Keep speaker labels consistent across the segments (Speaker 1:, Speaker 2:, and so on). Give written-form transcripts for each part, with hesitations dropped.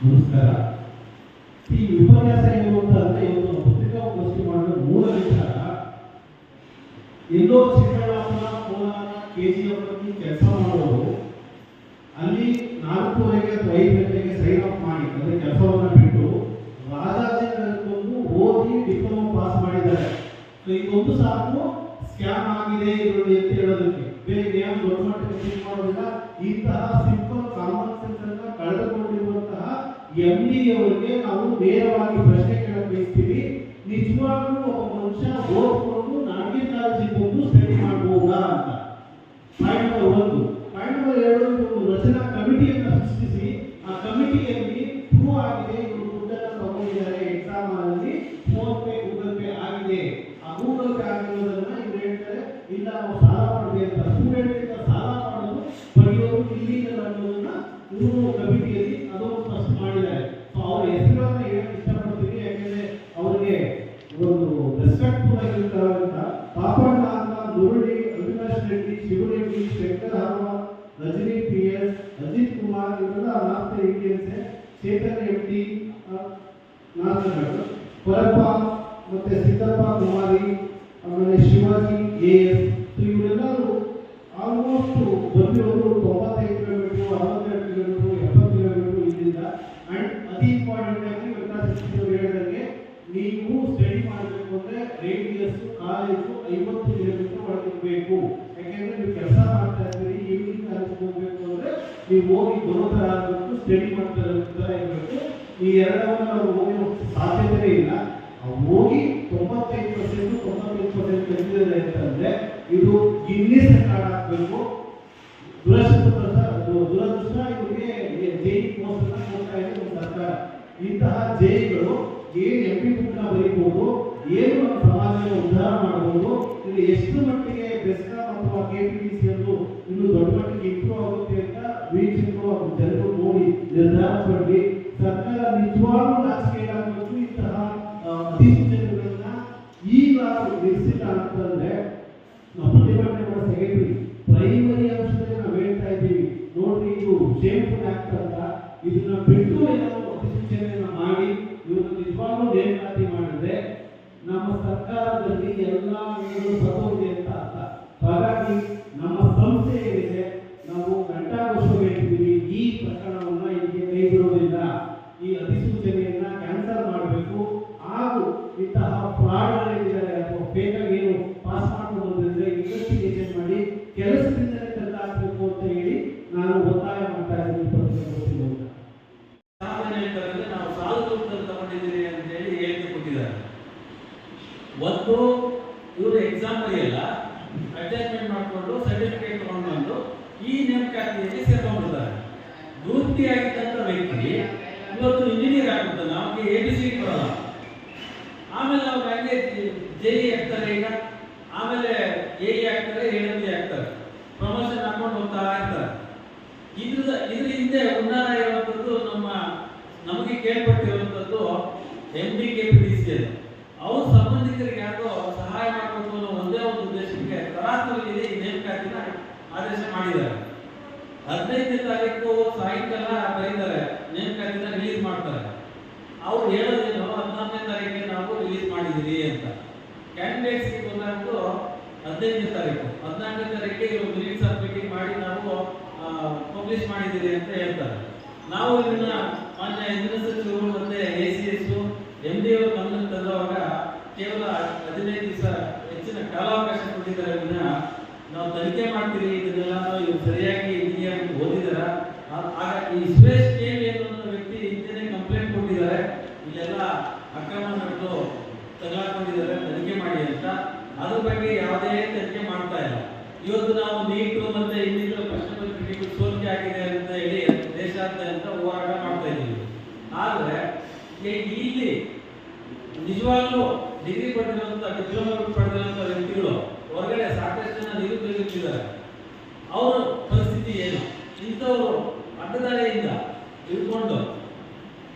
Speaker 1: ನಮಸ್ಕಾರ. ಈ ವಿಪರ್ಯಾಸ ಏನು ಅಂತಂದ್ರೆ ಇವತ್ತು ಪತ್ರಿಕಾಗೋಷ್ಠಿ ಮಾಡಲು ಮೂಲ ವಿಚಾರ ಎಲ್ಲೋ ಚಿಕ್ಕಬಳ್ಳಾಪುರ, ಕೋಲಾರ, KGF ಕೆಲಸ ಮಾಡೋರು ಅಲ್ಲಿ 4:30 ಅಥವಾ 5 ಗಂಟೆಗೆ ಸೈನ್ ಅಪ್ ಮಾಡಿ ಅಂದ್ರೆ ಕೆಲಸವನ್ನ ಬಿಟ್ಟು ರಾಜಾಜಿನಗರಕ್ಕೆ ಓದಿ ಡಿಪ್ಲೊಮಾ ಪಾಸ್ ಮಾಡಿದ್ದಾರೆ. ಸೊ ಇದೊಂದು ಸಾಕು ಸ್ಕ್ಯಾಮ್ ಆಗಿದೆ ಇದರಲ್ಲಿ ಅಂತ ಹೇಳೋದಕ್ಕೆ. ಬೇರೆ ಏನು ದೊಡ್ಡ ಮಟ್ಟಕ್ಕೆ ಥಿಂಕ್ ಮಾಡೋದಿಲ್ಲ. ಇಂತಹ ಸಿಂಪಲ್ ಕಾಮನ್ ಸೆನ್ಸ್ ಅನ್ನ ಕಳೆದುಕೊಂಡಿರುವಂತಹ MD ಅವರಿಗೆ ನಾವು ನೇರವಾಗಿ ಪ್ರಶ್ನೆ ಕೇಳಕ್ ಬಯಸ್ತೀವಿ. ನಿಜವಾಗ್ಲೂ ಒಬ್ಬ ಮನುಷ್ಯ ಓದ್ಕೊಂಡು ನಾಲ್ಕನೇ ಕಾಲೇಜಿಗೆ ಬಂದು ಸ್ಟಡಿ ಮಾಡಬಹುದಾ ಅಂತ. Point number 1. ಪಾಯಿಂಟ್ ನಂಬರ್ 2, ಒಂದು ರಚನಾ ಕಮಿಟಿಯನ್ನು ಸೃಷ್ಟಿಸಿ ಆ ಕಮಿಟಿಯಲ್ಲಿ ಪ್ರೂವ್ ಆಗಿದೆ ಇವರು ದುಡ್ಡನ್ನು ತಗೊಂಡಿದ್ದಾರೆ, ಎಕ್ಸಾಮ್ ಅಲ್ಲಿ ಫೋನ್ ಪೇ ಗೂಗಲ್ ಪೇ ಆಗಿದೆ. ಆ ಗೂಗಲ್ ಪೇ ಆಗಿರೋದನ್ನ ಇವ್ರು ಹೇಳ್ತಾರೆ ಇಲ್ಲ ನಾವು ಸಾಲ ಮಾಡಿದೆ ಅಂತ. ಸ್ಟೂಡೆಂಟ್ ಇಂದ ಸಾಲ ಮಾಡೋದು ಪಡೆಯೋದು ಇಲ್ಲೀಗಲ್ ಅನ್ನೋದನ್ನ ಇವರು ಕಮಿಟಿಯಲ್ಲಿ ಅದನ್ನು ಫಸ್ಟ್ ಮಾಡಿದ್ದಾರೆ. ಸೊ ಅವ್ರ ಹೆಸರನ್ನ ಹೇಳಕ್ ಇಷ್ಟಪಡ್ತೀನಿ, ಯಾಕೆಂದ್ರೆ ಅವರಿಗೆ ಒಂದು ರೆಸ್ಪೆಕ್ಟ್ಫುಲ್ ಆಗಿರ್ತಾರೆ ಅಂತ. ಪಾಪಣ್ಣ ಅಂತ, ಮುರಳಿ, ಅವಿನಾಶ್ ರೆಡ್ಡಿ, ಶಿವರೆಡ್ಡಿ, ಶಂಕರ್ ಹರ್ವ, ರಜನಿ PS, ಅಜಿತ್ ಕುಮಾರ್ ಇವರೆಲ್ಲ north Indians. Chetan MD north, Korappa ಮತ್ತೆ ಸಿದ್ದಪ್ಪ ಕುಮಾರಿ, ಆಮೇಲೆ ಶಿವಾಜಿ AS. ಇವರೆಲ್ಲರೂ ಆಲ್ಮೋಸ್ಟ್ ಬಂದಿರೋದು 95 ಕಿಲೋಮೀಟರ್, 62 ಕಿಲೋಮೀಟರ್, 70 ಕಿಲೋಮೀಟರ್ ಇಲ್ಲಿಂದ. ಅಂಡ್ ಅತಿ ಇಂಪಾರ್ಟೆಂಟ್ ಆಗಿ ವೆಂಕಟೇಶ್ವರ ಹೇಳಿದಂಗೆ ನೀವು ಸ್ಟಡಿ ಮಾಡಬೇಕು ಅಂದ್ರೆ ರೇಡಿಯಸ್ ಕಾಲೇಜು 50 ಕಿಲೋಮೀಟರ್ ಒಳಗಿರಬೇಕು. ಯಾಕೆಂದ್ರೆ ನೀವು ಕೆಲಸ ಮಾಡ್ತಾ ಇದ್ದೀರಿ, ಈವ್ನಿಂಗ್ ಕಾಲೇಜ್ ಹೋಗ್ಬೇಕು ಅಂದ್ರೆ ನೀವು ಹೋಗಿ ಬರೋ ಥರ ಆಗಬೇಕು, ಸ್ಟಡಿ ಮಾಡ್ತಾ ಇರಬೇಕು. ಈ ಎರಡವನ್ನು ನಾವು ಹೋಗಿ ಸಾಧ್ಯತೆ ಇಲ್ಲ. ಹೋಗಿ 95% 95% ತೆಗೆದಿದೆ ಅಂತಂದ್ರೆ ಇದು ಗಿನ್ನಿಸ್ ರೆಕಾರ್ಡ್ ಆಗಬೇಕು. ದುರದೃಷ್ಟ ಇವರಿಗೆ JEE ಪೋಸ್ಟ್ ಕೊಡ್ತಾ ಇದೆ ಸರ್ಕಾರ. ಇಂತಹ JEEಗಳು ಏನು MP ಬುಕ್ನ ಬರೀಬಹುದು, ಏನು ನಮ್ಮ ಸಮಾಜವನ್ನು ಉದ್ಧಾರ ಮಾಡಬಹುದು, ಇಲ್ಲಿ ಎಷ್ಟು ಮಟ್ಟಿಗೆ ಬೆಸ್ಕಾಂ ಅಥವಾ KPTC ಎಂದು ಇನ್ನು ದೊಡ್ಡ ಮಟ್ಟಿಗೆ ಇಂಪ್ರೂವ್ ಆಗುತ್ತೆ ಅಂತ ವೀಕ್ಷಕರು ಹಾಗೂ ಜನರು ನೋಡಿ ನಿರ್ಧಾರ ಮಾಡಿ ಸರ್ಕಾರ ನಿಜವಾಗ್ಲೂ ರಾಜಕೀಯ ಆಗಬೇಕು. ಇಂತಹ ಅಧಿಸೂಚನೆಗಳನ್ನ ಈಗ ನಿಲ್ಲಿಸಿಲ್ಲ ಅಂತಂದ್ರೆ ನಾವು ಪ್ರತಿಭಟನೆ ಮಾಡೋ ಸೆಕ್ರೆಟರಿ ಪ್ರೈಮರಿ ಅಂಶದಲ್ಲಿ ನಾವು ಹೇಳ್ತಾ ಇದ್ದೀವಿ ನೋಡ್ರಿ ಇದು ಶೇಮ್ಫುಲ್ ಆಕ್ಟ್ ಅಂತ. ಇದನ್ನ ಬಿಟ್ಟು ಏನೋ ಅಧಿಸೂಚನೆಯನ್ನ ಮಾಡಿ ಇವರು ನಿಜವಾಗ್ಲೂ ನೇಮಕಾತಿ ಮಾಡಿದ್ರೆ ನಮ್ಮ ಸರ್ಕಾರದಲ್ಲಿ ಎಲ್ಲಾ ಸತ್ತೋಗಿದೆ ಅಂತ ಅರ್ಥ. ಹಾಗಾಗಿ ನಮ್ಮ ಸಂಸ್ಥೆ ಏನಿದೆ ನಾವು ಗಂಟಾಘೋಷ ಹೇಳ್ತಿದ್ದೀವಿ, ಈ ಪ್ರಕರಣವನ್ನ ಇದಕ್ಕೆ ಕೈ ಬಿಡೋದಿಲ್ಲ. ಈ ಅಧಿಸೂಚನೆಯನ್ನ ಕ್ಯಾನ್ಸಲ್ ಮಾಡಬೇಕು. ಹಾಗೂ ಇಂತಹ ಫ್ರಾಡ್ಗಳಿದ್ದಾರೆ ಅಥವಾ ಫೇಕ್ ಆಗಿ ಏನು ಪಾಸ್ ಮಾಡ್ಕೊಂಡು ಬಂದಿದ್ರೆ ಇನ್ವೆಸ್ಟಿಗೇಷನ್ ಮಾಡಿ ಕೆಲಸದಿಂದಲೇ ತೆಗೆದುಹಾಕಬೇಕು ಅಂತ ಹೇಳಿ ನಾನು ಒತ್ತಾಯ ಮಾಡ್ತಾ ಇದ್ದೀನಿ.
Speaker 2: ನಾವು ಸಾಲ ರೂಪದಲ್ಲಿ ತಗೊಂಡಿದ್ದೀರಿ ಅಂತ ಹೇಳಿ ಹೇಳಿಕೆ ಕೊಟ್ಟಿದ್ದಾರೆ. ಒಂದು ಇವರು ಎಕ್ಸಾಮ್ ಬರೆಯಲ್ಲ, ಅಡ್ಜಸ್ಟ್ಮೆಂಟ್ ಮಾಡಿಕೊಂಡು ಸರ್ಟಿಫಿಕೇಟ್ ತಗೊಂಡು ಈ ನೇಮಕಾತಿಯಲ್ಲಿ ಸೇರ್ಕೊಂಡಿದ್ದಾರೆ. ವೃತ್ತಿಯಾಗಿದ್ದಂಥ ವ್ಯಕ್ತಿ ಇವತ್ತು ಇಂಜಿನಿಯರ್ ಆಗ್ಬಿಡ್ತಾನೆ, ಅವನಿಗೆ ABCD ಬರಲ್ಲ. ಆಮೇಲೆ ಅವ್ರು ಹಂಗೆ JEE ಆಗ್ತಾರೆ, ಈಗ ಆಮೇಲೆ AE ಆಗ್ತಾರೆ, AMD ಆಗ್ತಾರೆ, ಪ್ರಮೋಷನ್ ಹಾಕೊಂಡು ಹೋಗ್ತಾ ಇರ್ತಾರೆ. ಇದ್ರ ಹಿಂದೆ ಉನ್ನಾರ ಇರುವಂಥದ್ದು ನಮಗೆ ಕೇಳ್ಪಟ್ಟಿರುವಂಥದ್ದು MD KPTC ಅಲ್ಲಿ ಅವ್ರ ಸಂಬಂಧಿಕರಿಗೆ ಯಾಕೋ ಸಹಾಯ ಮಾಡಬೇಕು ಅನ್ನೋ ಒಂದೇ ಒಂದು ಉದ್ದೇಶಕ್ಕೆ ತರಾತುರಿಯಲ್ಲಿ ಈ ನೇಮಕಾತಿನ ಆದೇಶ ಮಾಡಿದ್ದಾರೆ. 15ನೇ ತಾರೀಕು ಸಾಯಂಕಾಲ ಬರೀತಾರೆ, ನೇಮಕಾತಿನ ರಿಲೀಸ್ ಮಾಡ್ತಾರೆ. ಅವ್ರು ಹೇಳೋದೇನು 14ನೇ ತಾರೀಕಿಗೆ ನಾವು ರಿಲೀಸ್ ಮಾಡಿದ್ದೀರಿ ಅಂತ. ಕ್ಯಾಂಡಿಡೇಟ್ಸ್ಗೆ ಬಂದು 15ನೇ ತಾರೀಕು 14ನೇ ತಾರೀಕಿಗೆ ಇವರು ಮಿನಿಟ್ಸ್ ಆಫ್ ಮೀಟಿಂಗ್ ಮಾಡಿ ನಾವು ಪಬ್ಲಿಷ್ ಮಾಡಿದ್ದೀರಿ ಅಂತ ಹೇಳ್ತಾರೆ. ನಾವು ಇದನ್ನ ಮಾನ್ಯ ಇಂಧನ ಸಚಿವರು ಮತ್ತೆ ACS MD ಅವರು ಗಮನಕ್ಕೆ ತಂದವಾಗ ಕೇವಲ 15 ದಿವಸ ಹೆಚ್ಚಿನ ಕಾಲಾವಕಾಶ ಕೊಟ್ಟಿದ್ದಾರೆ. ವಿನಃ ನಾವು ತನಿಖೆ ಮಾಡ್ತೀರಿ, ಇದನ್ನೆಲ್ಲ ಇವರು ಸರಿಯಾಗಿ ಇಂಜಿನಿಯರ್ ಓದಿದಾರ, ಹಾಗಾಗಿ ಈ ಸುರೇಶ್ KV ಅನ್ನೋ ವ್ಯಕ್ತಿ ಹಿಂದೆ ಕಂಪ್ಲೇಂಟ್ ಕೊಟ್ಟಿದ್ದಾರೆ, ಇಲ್ಲೆಲ್ಲ ಅಕ್ರಮ ನಡೆದು ತಗಲಾಕೊಂಡಿದ್ದಾರೆ, ತನಿಖೆ ಮಾಡಿ ಅಂತ. ಅದ್ರ ಬಗ್ಗೆ ಯಾವುದೇ ತನಿಖೆ ಮಾಡ್ತಾ ಇಲ್ಲ. ಇವತ್ತು ನಾವು ನೀಟು ಮತ್ತೆ ಇನ್ನಿತರ ಪ್ರಶ್ನೆ ಪತ್ರಿಕೆಗಳು ಸೋರಿಕೆ ಆಗಿದೆ ಅಂತ ಹೇಳಿ ದೇಶಾದ್ಯಂತ ಹೋರಾಟ ಮಾಡ್ತಾ ಇದ್ದೀವಿ. ಆದ್ರೆ ಇಲ್ಲಿ ನಿಜವಾಗ್ಲೂ ಡಿಗ್ರಿ ಪಡೆದಿರುವಂತ, ಡಿಪ್ಲೊಮಾ ಪಡೆದಿರುವಂತ ವ್ಯಕ್ತಿಗಳು ಹೊರಗಡೆ ಸಾಕಷ್ಟು ಜನ ನಿರುದ್ಯೋಗಿದ್ದಾರೆ. ಅವರ ಪರಿಸ್ಥಿತಿ ಏನು? ಇಂಥವರು ಅಡ್ಡದಾರಿಯಿಂದ ಇಟ್ಕೊಂಡು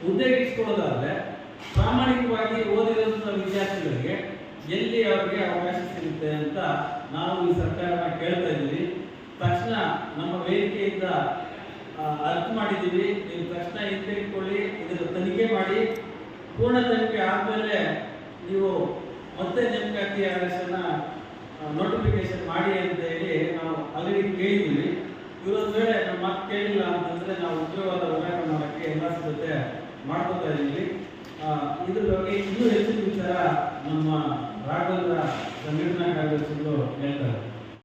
Speaker 2: ಹುದ್ದೆಗಿಸ್ಕೊಳ್ಳೋದಾದ್ರೆ ಪ್ರಾಮಾಣಿಕವಾಗಿ ಓದಿರುವಂಥ ವಿದ್ಯಾರ್ಥಿಗಳಿಗೆ ಎಲ್ಲಿ ಅವರಿಗೆ ಅವಕಾಶ ಸಿಗುತ್ತೆ ಅಂತ ನಾವು ಈ ಸರ್ಕಾರನ ಕೇಳ್ತಾ ಇದ್ದೀವಿ. ತಕ್ಷಣ ನಮ್ಮ ವೇದಿಕೆಯಿಂದ ಅರ್ಥ ಮಾಡಿದ್ದೀವಿ, ನೀವು ತಕ್ಷಣ ಹಿಂತೆಗೆದುಕೊಳ್ಳಿ. ತನಿಖೆ ಮಾಡಿ ಪೂರ್ಣ ತನಿಖೆ ಆದಮೇಲೆ ನೀವು ಮತ್ತೆ ನೇಮಕಾತಿ ಆದೇಶನ ನೋಟಿಫಿಕೇಶನ್ ಮಾಡಿ ಅಂತ ಹೇಳಿ ನಾವು ಆಲ್ರೆಡಿ ಕೇಳಿದ್ದೀವಿ. ಇವರೊಂದು ವೇಳೆ ನಮ್ಮ ಮಾತು ಕೇಳಿಲ್ಲ ಅಂತಂದರೆ ನಾವು ಉಗ್ರವಾದ ಹೋರಾಟ ಮಾಡೋಕ್ಕೆ ಎಲ್ಲ ಸಿದ್ಧತೆ ಮಾಡ್ಕೊತಾ ಇದ್ದೀವಿ. ಇದ್ರ ಬಗ್ಗೆ ಇನ್ನೂ ಹೆಚ್ಚಿನ ವಿಚಾರ ನಮ್ಮ ರಾಘವೇಂದ್ರ ಸಂಘಟನಾ ಕಾರ್ಯದರ್ಶಿಗಳು ಹೇಳ್ತಾರೆ.